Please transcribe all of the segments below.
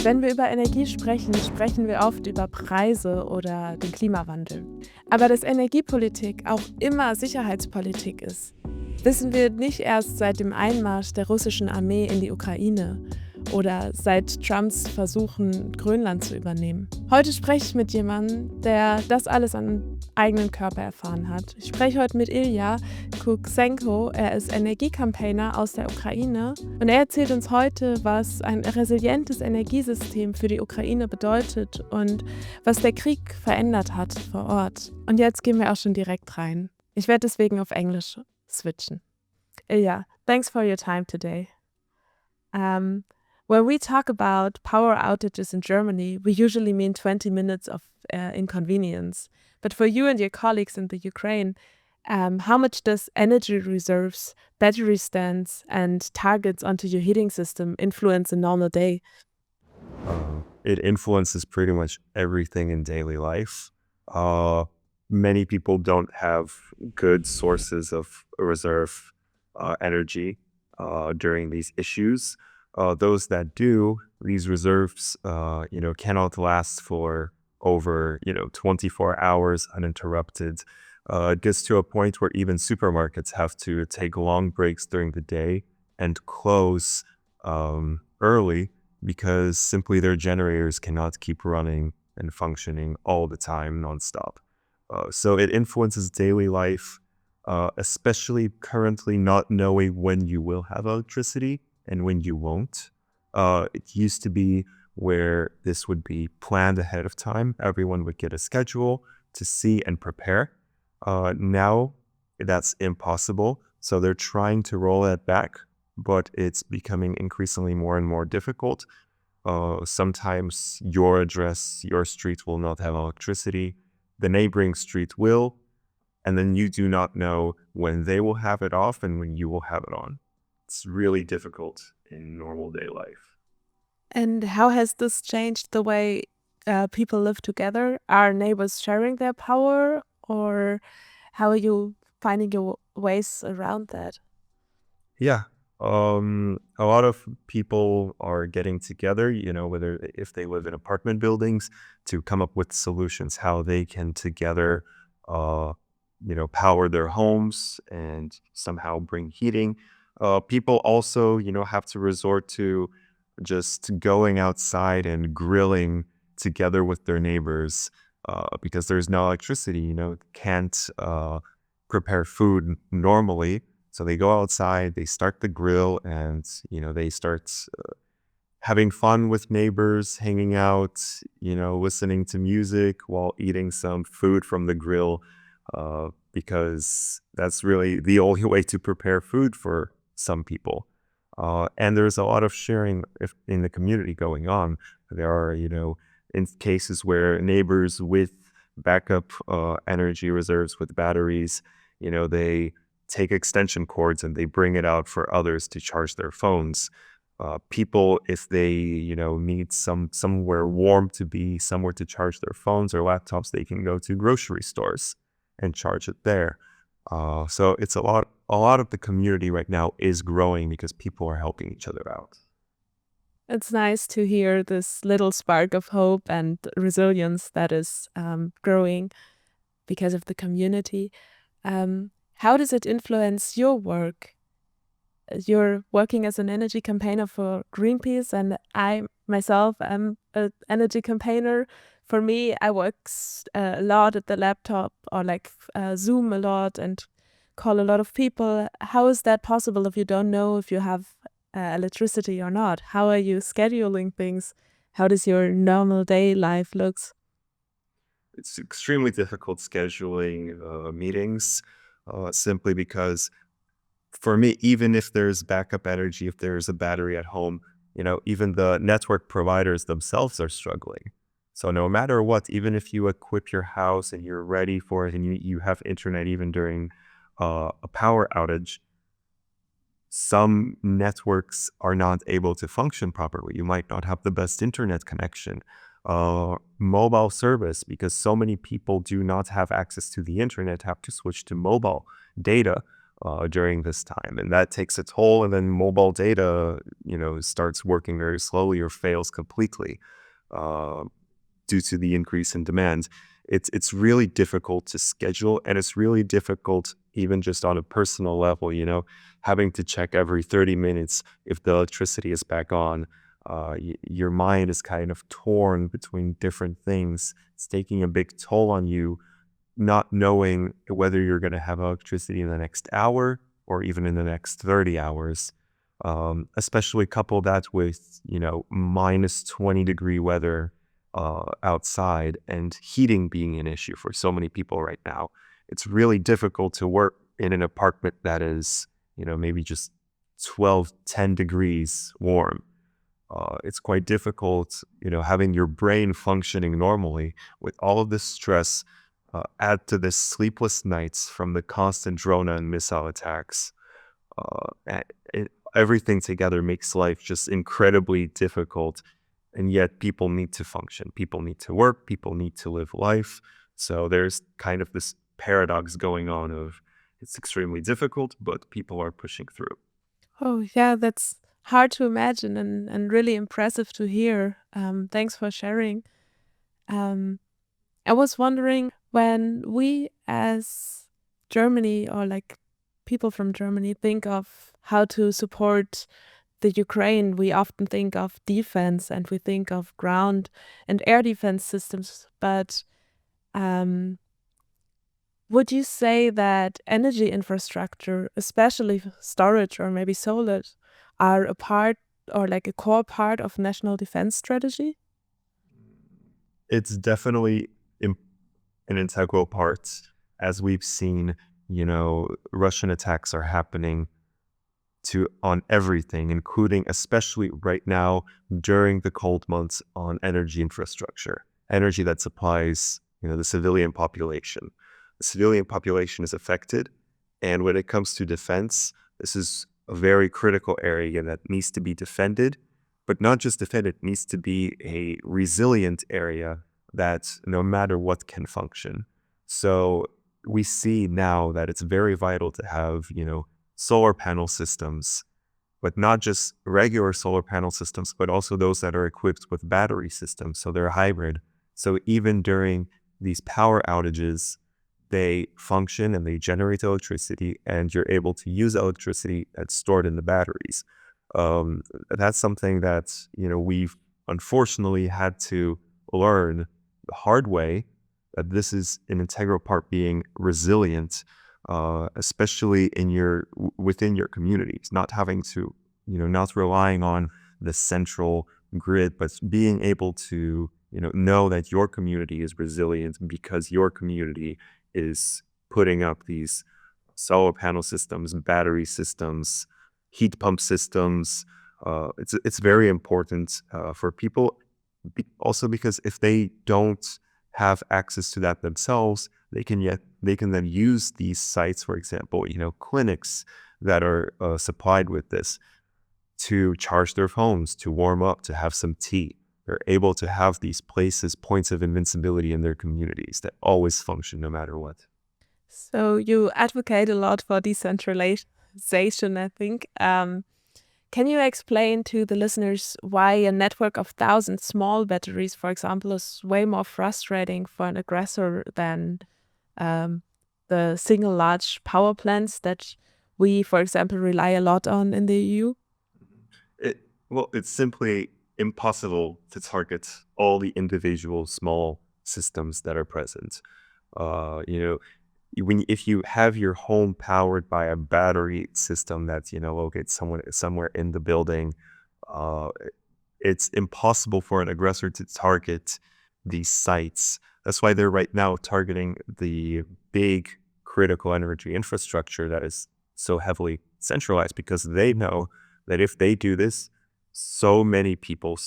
Wenn wir über Energie sprechen, sprechen wir oft über Preise oder den Klimawandel. Aber dass Energiepolitik auch immer Sicherheitspolitik ist, wissen wir nicht erst seit dem Einmarsch der russischen Armee in die Ukraine oder seit Trumps Versuchen, Grönland zu übernehmen. Heute spreche ich mit jemandem, der das alles am eigenen Körper erfahren hat. Ich spreche heute mit Ilja Kuksenko. Er ist Energie-Campaigner aus der Ukraine und er erzählt uns heute, was ein resilientes Energiesystem für die Ukraine bedeutet und was der Krieg verändert hat vor Ort. Und jetzt gehen wir auch schon direkt rein. Ich werde deswegen auf Englisch switchen. Ilya, thanks for your time today. When we talk about power outages in Germany, we usually mean 20 minutes of inconvenience. But for you and your colleagues in the Ukraine, how much does energy reserves, battery stands, and targets onto your heating system influence a normal day? It influences pretty much everything in daily life. Many people don't have good sources of reserve energy during these issues. Those that do, these reserves, cannot last for over, 24 hours uninterrupted. It gets to a point where even supermarkets have to take long breaks during the day and close early because simply their generators cannot keep running and functioning all the time nonstop. So it influences daily life, especially currently not knowing when you will have electricity and when you won't. It used to be where this would be planned ahead of time. Everyone would get a schedule to see and prepare. Now that's impossible. So they're trying to roll that back, but it's becoming increasingly more and more difficult. Sometimes your address, your street will not have electricity. The neighboring street will, and then you do not know when they will have it off and when you will have it on. It's really difficult in normal day life. And how has this changed the way people live together? Are neighbors sharing their power, or how are you finding your ways around that? Yeah. A lot of people are getting together, whether if they live in apartment buildings, to come up with solutions how they can together, power their homes and somehow bring heating. People also, have to resort to just going outside and grilling together with their neighbors because there's no electricity, can't prepare food normally. So they go outside, they start the grill, and, they start having fun with neighbors, hanging out, listening to music while eating some food from the grill because that's really the only way to prepare food for some people. And there's a lot of sharing in the community going on. There are, in cases where neighbors with backup energy reserves with batteries, they take extension cords and they bring it out for others to charge their phones. People, if they, need somewhere warm to be, somewhere to charge their phones or laptops, they can go to grocery stores and charge it there. So it's a lot of the community right now is growing because people are helping each other out. It's nice to hear this little spark of hope and resilience that is growing because of the community. How does it influence your work? You're working as an energy campaigner for Greenpeace, and I myself am an energy campaigner. For me, I work a lot at the laptop or Zoom a lot and call a lot of people. How is that possible if you don't know if you have electricity or not? How are you scheduling things? How does your normal day life looks? It's extremely difficult scheduling meetings simply because for me, even if there's backup energy, if there's a battery at home, even the network providers themselves are struggling. So no matter what, even if you equip your house and you're ready for it and you have internet even during a power outage, some networks are not able to function properly. You might not have the best internet connection. Mobile service, because so many people do not have access to the internet, have to switch to mobile data. during this time. And that takes a toll. And then mobile data, starts working very slowly or fails completely uh, due to the increase in demand. It's really difficult to schedule, and it's really difficult even just on a personal level, having to check every 30 minutes if the electricity is back on. Your mind is kind of torn between different things. It's taking a big toll on you, not knowing whether you're going to have electricity in the next hour or even in the next 30 hours. Especially couple that with, minus 20-degree weather outside, and heating being an issue for so many people right now. It's really difficult to work in an apartment that is, maybe just 10 degrees warm. It's quite difficult, having your brain functioning normally with all of this stress. Add to this sleepless nights from the constant drone and missile attacks. Everything together makes life just incredibly difficult. And yet people need to function. People need to work. People need to live life. So there's kind of this paradox going on of it's extremely difficult, but people are pushing through. Oh, yeah, that's hard to imagine and really impressive to hear. Thanks for sharing. Um, I was wondering, when we as Germany, or like people from Germany, think of how to support the Ukraine, we often think of defense and we think of ground and air defense systems. But would you say that energy infrastructure, especially storage or maybe solar, are a part or like a core part of national defense strategy? It's definitely an integral part. As we've seen, Russian attacks are happening on everything, including, especially right now during the cold months, on energy infrastructure, energy that supplies, the civilian population. The civilian population is affected. And when it comes to defense, this is a very critical area that needs to be defended, but not just defended, it needs to be a resilient area that no matter what can function. So we see now that it's very vital to have, solar panel systems, but not just regular solar panel systems, but also those that are equipped with battery systems. So they're hybrid. So even during these power outages, they function and they generate electricity, and you're able to use electricity that's stored in the batteries. That's something that, we've unfortunately had to learn the hard way, that this is an integral part being resilient, especially within your communities, not having to, not relying on the central grid, but being able to, know that your community is resilient because your community is putting up these solar panel systems, battery systems, heat pump systems. It's very important for people, also because if they don't have access to that themselves, they can then use these sites, for example, clinics that are supplied with this, to charge their phones, to warm up, to have some tea. They're able to have these places, points of invincibility in their communities that always function no matter what. So you advocate a lot for decentralization, I think. Can you explain to the listeners why a network of thousands small batteries, for example, is way more frustrating for an aggressor than the single large power plants that we, for example, rely a lot on in the EU? It's simply impossible to target all the individual small systems that are present. If you have your home powered by a battery system that's, located somewhere in the building, it's impossible for an aggressor to target these sites. That's why they're right now targeting the big critical energy infrastructure that is so heavily centralized, because they know that if they do this, so many people,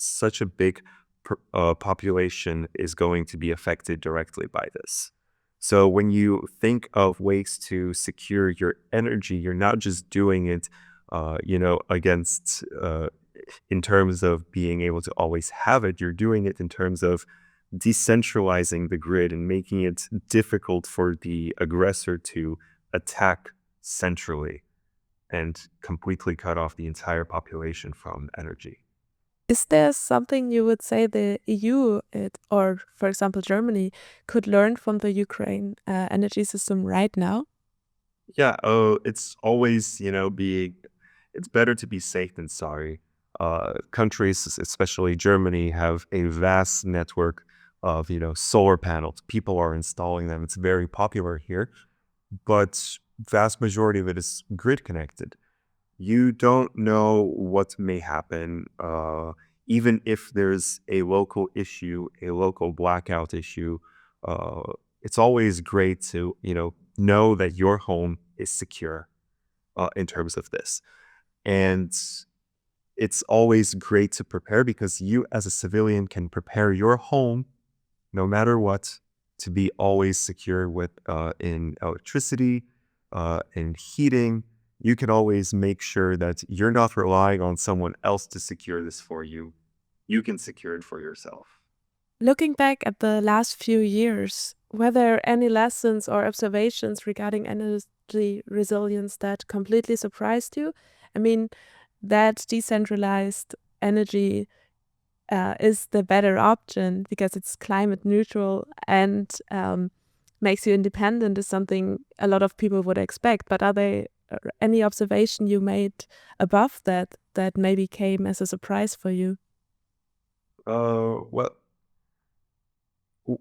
such a big population is going to be affected directly by this. So when you think of ways to secure your energy, you're not just doing it, against, in terms of being able to always have it. You're doing it in terms of decentralizing the grid and making it difficult for the aggressor to attack centrally and completely cut off the entire population from energy. Is there something you would say the EU, or for example Germany, could learn from the Ukraine energy system right now? Yeah, it's always, it's better to be safe than sorry. Countries, especially Germany, have a vast network of, solar panels. People are installing them. It's very popular here, but vast majority of it is grid connected. You don't know what may happen, even if there's a local issue, a local blackout issue. Uh, it's always great to, know that your home is secure in terms of this. And it's always great to prepare because you, as a civilian, can prepare your home no matter what to be always secure with in electricity, in heating. You can always make sure that you're not relying on someone else to secure this for you. You can secure it for yourself. Looking back at the last few years, were there any lessons or observations regarding energy resilience that completely surprised you? I mean, that decentralized energy is the better option because it's climate neutral and makes you independent is something a lot of people would expect. But are there any observation you made above that that maybe came as a surprise for you? Well,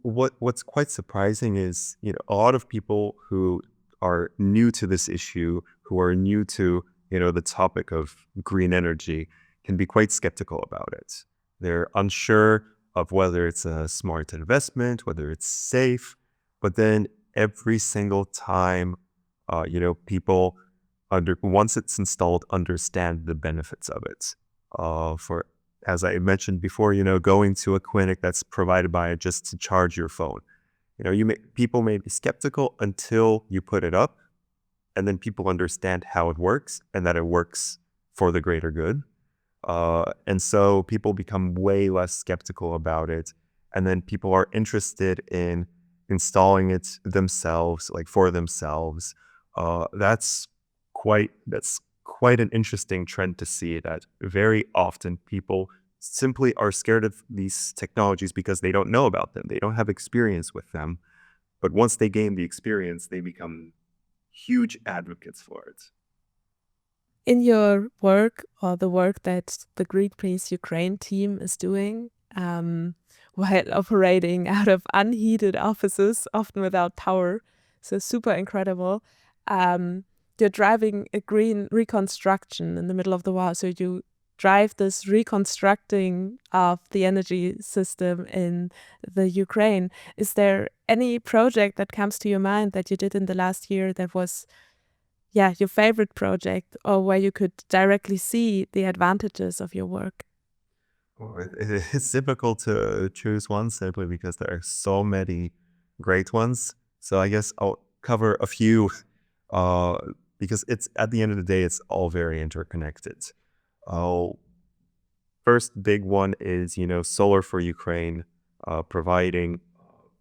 what's quite surprising is, a lot of people who are new to this issue, who are new to, the topic of green energy, can be quite skeptical about it. They're unsure of whether it's a smart investment, whether it's safe, but then every single time, people once it's installed, understand the benefits of it. For as I mentioned before, going to a clinic that's provided by it just to charge your phone. People may be skeptical until you put it up, and then people understand how it works and that it works for the greater good. And so people become way less skeptical about it, and then people are interested in installing it themselves, like for themselves. That's quite an interesting trend to see, that very often people simply are scared of these technologies because they don't know about them. They don't have experience with them. But once they gain the experience, they become huge advocates for it. In your work or the work that the Greenpeace Ukraine team is doing, while operating out of unheated offices, often without power, so super incredible. You're driving a green reconstruction in the middle of the war. So you drive this reconstructing of the energy system in the Ukraine. Is there any project that comes to your mind that you did in the last year that was, yeah, your favorite project, or where you could directly see the advantages of your work? It's difficult to choose one simply because there are so many great ones. So I guess I'll cover a few uh, because it's at the end of the day, it's all very interconnected. Uh, First big one is, Solar for Ukraine, providing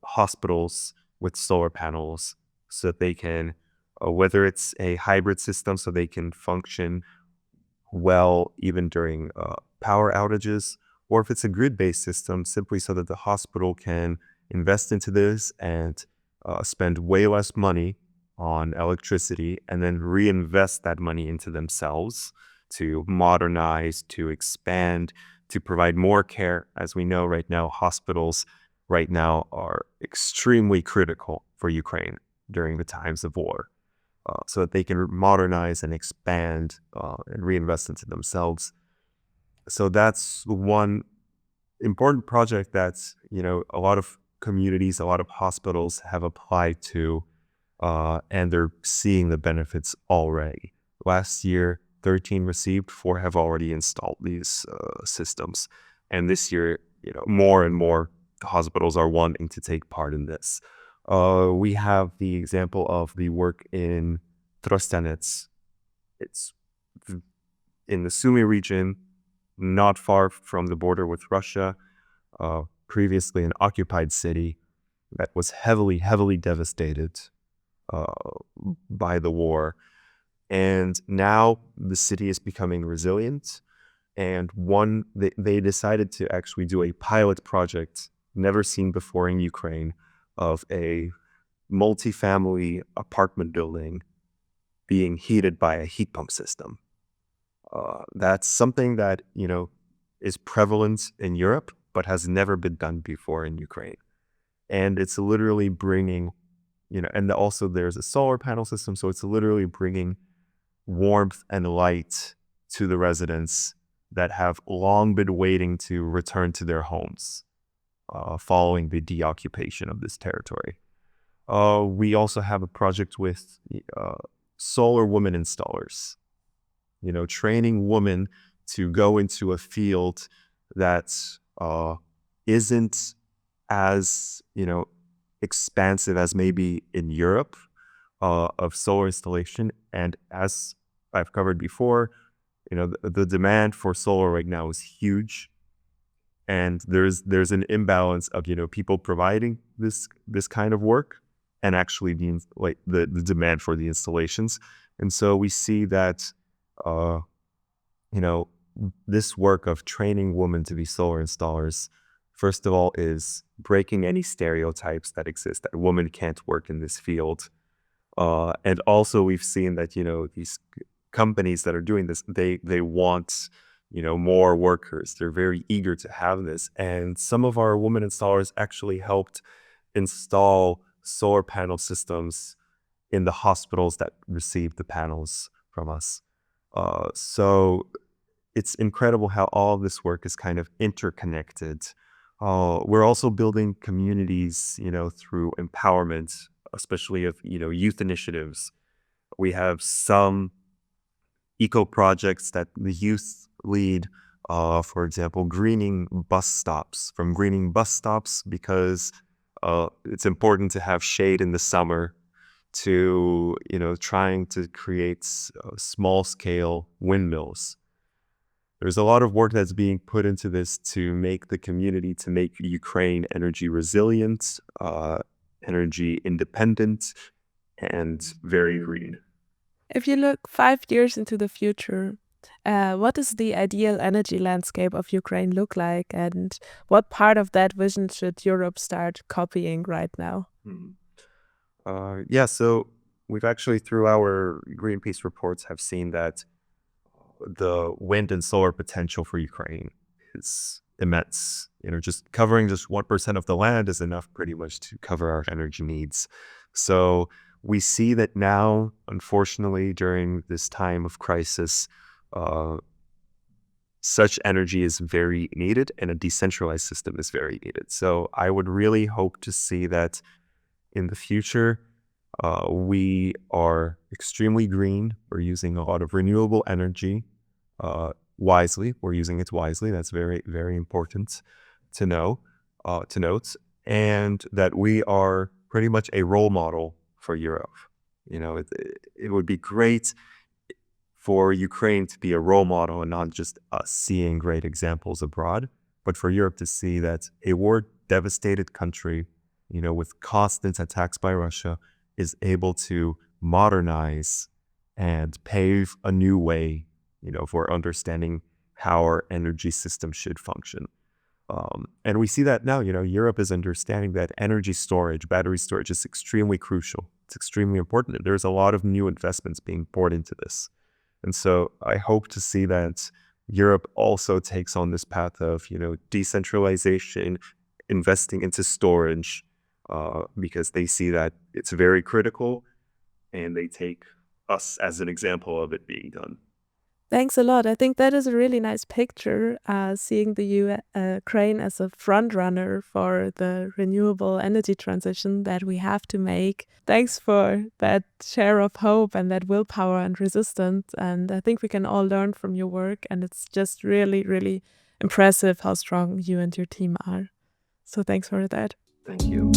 hospitals with solar panels so that they can, whether it's a hybrid system so they can function well even during power outages, or if it's a grid-based system, simply so that the hospital can invest into this and spend way less money on electricity and then reinvest that money into themselves to modernize, to expand, to provide more care. As we know right now, hospitals right now are extremely critical for Ukraine during the times of war, so that they can modernize and expand and reinvest into themselves. So that's one important project that, a lot of communities, a lot of hospitals have applied to, and they're seeing the benefits already. Last year, 13 received, 4 have already installed these systems. And this year, more and more hospitals are wanting to take part in this. We have the example of the work in Trostanets. It's in the Sumy region, not far from the border with Russia, previously an occupied city that was heavily, heavily devastated uh, by the war. And now the city is becoming resilient. And they decided to actually do a pilot project never seen before in Ukraine of a multifamily apartment building being heated by a heat pump system. That's something that, is prevalent in Europe, but has never been done before in Ukraine. And it's literally bringing, and also there's a solar panel system. So it's literally bringing warmth and light to the residents that have long been waiting to return to their homes following the deoccupation of this territory. We also have a project with solar woman installers, training women to go into a field that isn't as, expansive as maybe in Europe of solar installation. And as I've covered before, the demand for solar right now is huge. And there's an imbalance of, people providing this kind of work and actually the demand for the installations. And so we see that, this work of training women to be solar installers, first of all, is breaking any stereotypes that exist that women can't work in this field. And also we've seen that, these companies that are doing this, they want, more workers. They're very eager to have this. And some of our women installers actually helped install solar panel systems in the hospitals that received the panels from us. So it's incredible how all of this work is kind of interconnected. We're also building communities, through empowerment, especially of, youth initiatives. We have some eco projects that the youth lead, for example, greening bus stops because it's important to have shade in the summer, to, trying to create small scale windmills. There's a lot of work that's being put into this to make the community, to make Ukraine energy resilient, energy independent, and very green. If you look 5 years into the future, what does the ideal energy landscape of Ukraine look like, and what part of that vision should Europe start copying right now? So we've actually, through our Greenpeace reports, have seen that the wind and solar potential for Ukraine is immense. Just covering just 1% of the land is enough pretty much to cover our energy needs. So we see that now, unfortunately, during this time of crisis, such energy is very needed, and a decentralized system is very needed. So I would really hope to see that in the future, we are extremely green. We're using a lot of renewable energy wisely. We're using it wisely. That's very, very important to note, and that we are pretty much a role model for Europe. It would be great for Ukraine to be a role model and not just us seeing great examples abroad, but for Europe to see that a war-devastated country, with constant attacks by Russia, is able to modernize and pave a new way, for understanding how our energy system should function. And we see that now, Europe is understanding that energy storage, battery storage is extremely crucial. It's extremely important. There's a lot of new investments being poured into this. And so I hope to see that Europe also takes on this path of, decentralization, investing into storage, because they see that it's very critical, and they take us as an example of it being done. Thanks a lot. I think that is a really nice picture, seeing the Ukraine as a front runner for the renewable energy transition that we have to make. Thanks for that share of hope and that willpower and resistance. And I think we can all learn from your work. And it's just really, really impressive how strong you and your team are. So thanks for that. Thank you.